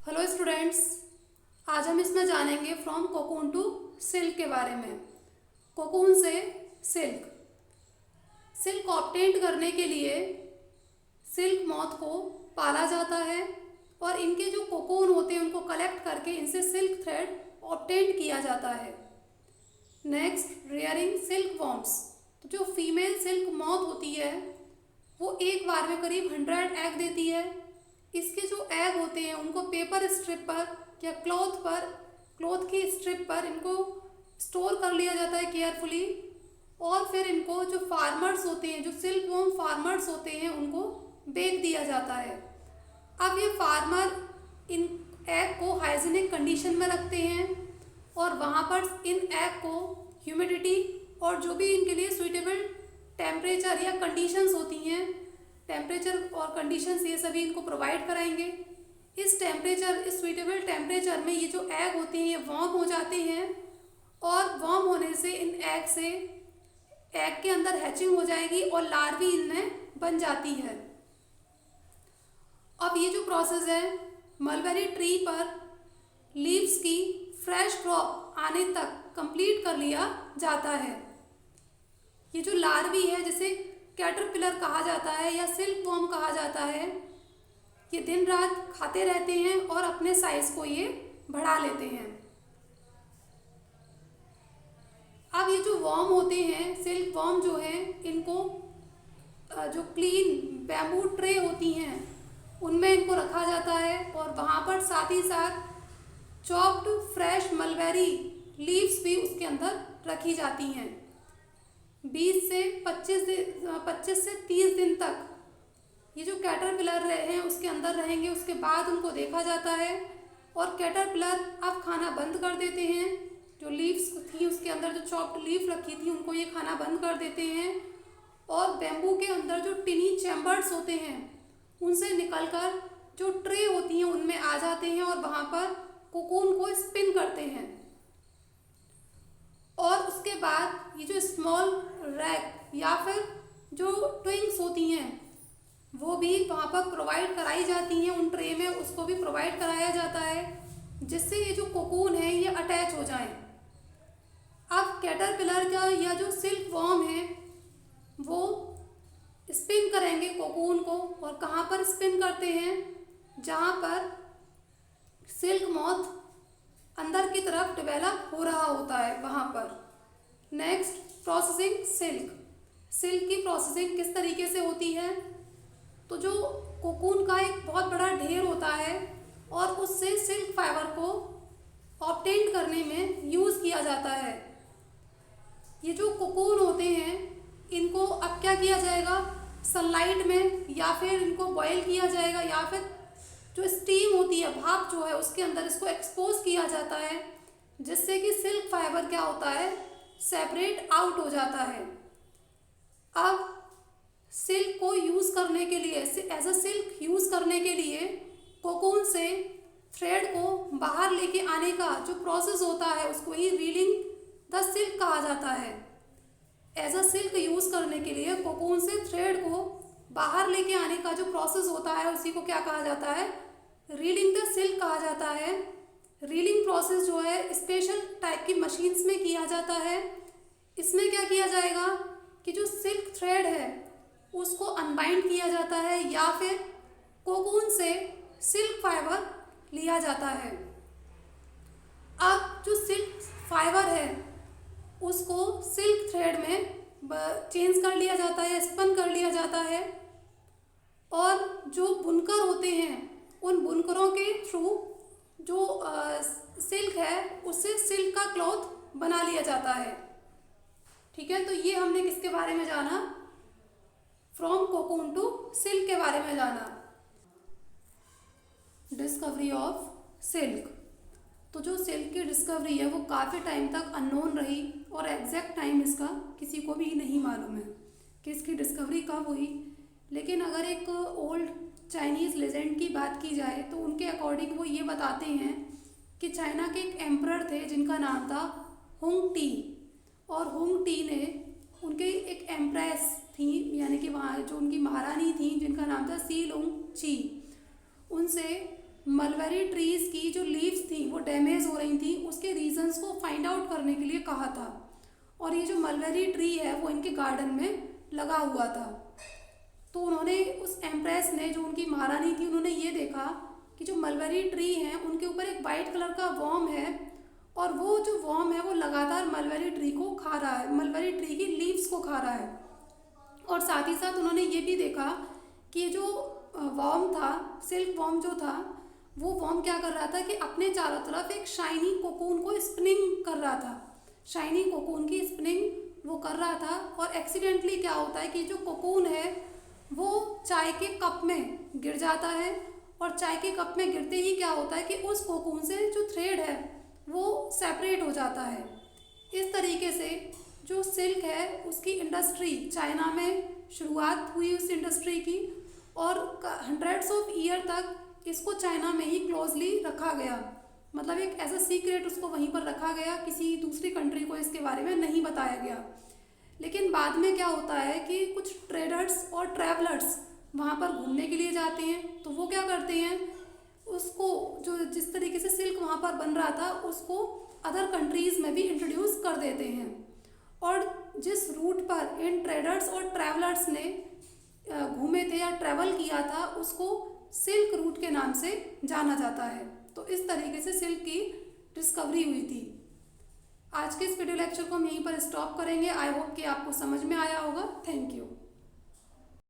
Hello students, आज हम इसमें जानेंगे फ्रॉम कोकून टू सिल्क के बारे में। कोकून से सिल्क। सिल्क ऑब्टेन करने के लिए सिल्क मॉथ को पाला जाता है और इनके जो कोकून होते हैं उनको कलेक्ट करके इनसे सिल्क थ्रेड ऑब्टेन किया जाता है। Next, rearing silk worms. तो जो फीमेल सिल्क मॉथ होती है वो एक बार में करीब 100 एग देती है। इसके जो एग होते हैं उनको पेपर स्ट्रिप पर या क्लॉथ की स्ट्रिप पर इनको स्टोर कर लिया जाता है केयरफुली, और फिर इनको जो फार्मर्स होते हैं, जो सिल्क वॉर्म फार्मर्स होते हैं, उनको बेच दिया जाता है। अब ये फार्मर इन एग को हाइजीनिक कंडीशन में रखते हैं और वहाँ पर इन एग को ह्यूमिडिटी और जो भी इनके लिए सुइटेबल टेम्परेचर या कंडीशंस होती हैं, टेम्परेचर और कंडीशंस ये सभी इनको प्रोवाइड कराएंगे। इस सुइटेबल टेम्परेचर में ये जो एग होते हैं ये वार्म हो जाते हैं और वार्म होने से इन एग के अंदर हैचिंग हो जाएगी और लार्वी इनमें बन जाती है। अब ये जो प्रोसेस है मलबेरी ट्री पर लीव्स की फ्रेश क्रॉप आने तक कंप्लीट कर लिया जाता है। ये जो लार्वी है जिसे कैटरपिलर कहा जाता है या सिल्क वॉर्म कहा जाता है, ये दिन रात खाते रहते हैं और अपने साइज को ये बढ़ा लेते हैं। अब ये जो वॉर्म होते हैं, सिल्क वॉर्म जो है, इनको जो क्लीन बैम्बू ट्रे होती हैं उनमें इनको रखा जाता है और वहाँ पर साथ ही साथ चॉप्ड फ्रेश मलबेरी लीव्स भी उसके अंदर रखी जाती हैं। 20 से 25 से 30 दिन तक ये जो कैटरपिलर हैं उसके अंदर रहेंगे। उसके बाद उनको देखा जाता है और कैटरपिलर अब खाना बंद कर देते हैं। जो लीव्स थी उसके अंदर जो चॉप्ड लीफ रखी थी उनको ये खाना बंद कर देते हैं और बैम्बू के अंदर जो टिनी चैम्बर्स होते हैं उनसे निकलकर जो ट्रे होती हैं उनमें आ जाते हैं और वहाँ पर कोकून को स्पिन करते हैं। और उसके बाद ये जो स्मॉल रैक या फिर जो ट्विंग्स होती हैं वो भी वहाँ पर प्रोवाइड कराई जाती हैं। उन ट्रे में उसको भी प्रोवाइड कराया जाता है जिससे ये जो कोकून है ये अटैच हो जाए। अब कैटरपिलर का या जो सिल्क वॉर्म है वो स्पिन करेंगे कोकून को, और कहाँ पर स्पिन करते हैं, जहाँ पर सिल्क मॉथ अंदर की तरफ डेवलप हो रहा होता है वहाँ पर। Next, processing silk. सिल्क की प्रोसेसिंग किस तरीके से होती है, तो जो कोकून का एक बहुत बड़ा ढेर होता है और उससे सिल्क फाइबर को ऑब्टेन करने में यूज़ किया जाता है। ये जो कोकून होते हैं इनको अब क्या किया जाएगा, सनलाइट में या फिर इनको बॉयल किया जाएगा या फिर जो स्टीम होती है, भाप जो है, उसके अंदर इसको एक्सपोज किया जाता है जिससे कि सिल्क फाइबर क्या होता है, सेपरेट आउट हो जाता है। अब सिल्क को यूज़ करने के लिए, एज अ सिल्क यूज़ करने के लिए कोकून से थ्रेड को बाहर लेके आने का जो प्रोसेस होता है उसको ही रीलिंग द सिल्क कहा जाता है। एज अ सिल्क यूज़ करने के लिए कोकून से थ्रेड को बाहर लेके आने का जो प्रोसेस होता है उसी को क्या कहा जाता है, रीलिंग द सिल्क कहा जाता है। रीलिंग प्रोसेस जो है स्पेशल टाइप की मशीन्स में किया जाता है। इसमें क्या किया जाएगा कि जो सिल्क थ्रेड है उसको अनबाइंड किया जाता है या फिर कोकून से सिल्क फाइबर लिया जाता है। अब जो सिल्क फाइबर है उसको सिल्क थ्रेड में चेंज कर लिया जाता है, स्पन कर लिया जाता है, और जो बुनकर होते हैं उन बुनकरों के थ्रू जो सिल्क है उससे सिल्क का क्लॉथ बना लिया जाता है। ठीक है, तो ये हमने किसके बारे में जाना, फ्रॉम कोकून टू सिल्क के बारे में जाना। Discovery of silk. तो जो सिल्क की डिस्कवरी है वो काफ़ी टाइम तक अननोन रही और एग्जैक्ट टाइम इसका किसी को भी नहीं मालूम है कि इसकी डिस्कवरी कब हुई। लेकिन अगर एक ओल्ड चाइनीज़ लेजेंड की बात की जाए तो उनके अकॉर्डिंग वो ये बताते हैं कि चाइना के एक एम्परर थे जिनका नाम था हुंग टी, और हुंग टी ने उनके एक एम्प्रेस थी, यानी कि वहाँ जो उनकी महारानी थी जिनका नाम था सी लुंग ची, उनसे मलबेरी ट्रीज़ की जो लीव्स थी वो डैमेज हो रही थी, उसके रीजंस को फाइंड आउट करने के लिए कहा था। और ये जो मलबेरी ट्री है वो इनके गार्डन में लगा हुआ था। तो उन्होंने, उस एम्प्रेस ने, जो उनकी महारानी थी, उन्होंने ये देखा कि जो मलबेरी ट्री हैं उनके ऊपर एक वाइट कलर का वर्म है, और वो जो वर्म है वो लगातार मलबेरी ट्री को खा रहा है, मलबेरी ट्री की लीव्स को खा रहा है। और साथ ही साथ उन्होंने ये भी देखा कि ये जो वर्म था, सिल्क वर्म जो था, वो वर्म क्या कर रहा था कि अपने चारों तरफ एक शाइनी कोकून को स्पिनिंग कर रहा था, शाइनी कोकून की स्पिनिंग वो कर रहा था। और एक्सीडेंटली क्या होता है कि जो कोकून है वो चाय के कप में गिर जाता है, और चाय के कप में गिरते ही क्या होता है कि उस कोकून से जो थ्रेड है वो सेपरेट हो जाता है। इस तरीके से जो सिल्क है उसकी इंडस्ट्री चाइना में शुरुआत हुई उस इंडस्ट्री की, और हंड्रेड्स ऑफ ईयर तक इसको चाइना में ही क्लोजली रखा गया, मतलब एक एज अ सीक्रेट उसको वहीं पर रखा गया, किसी दूसरी कंट्री को इसके बारे में नहीं बताया गया। लेकिन बाद में क्या होता है कि कुछ ट्रेडर्स और ट्रैवलर्स वहाँ पर घूमने के लिए जाते हैं, तो वो क्या करते हैं, उसको, जो जिस तरीके से सिल्क वहाँ पर बन रहा था उसको अदर कंट्रीज़ में भी इंट्रोड्यूस कर देते हैं। और जिस रूट पर इन ट्रेडर्स और ट्रैवलर्स ने घूमे थे या ट्रैवल किया था उसको सिल्क रूट के नाम से जाना जाता है। तो इस तरीके से सिल्क की डिस्कवरी हुई थी। आज के इस वीडियो लेक्चर को हम यहीं पर स्टॉप करेंगे। आई होप कि आपको समझ में आया होगा। Thank you.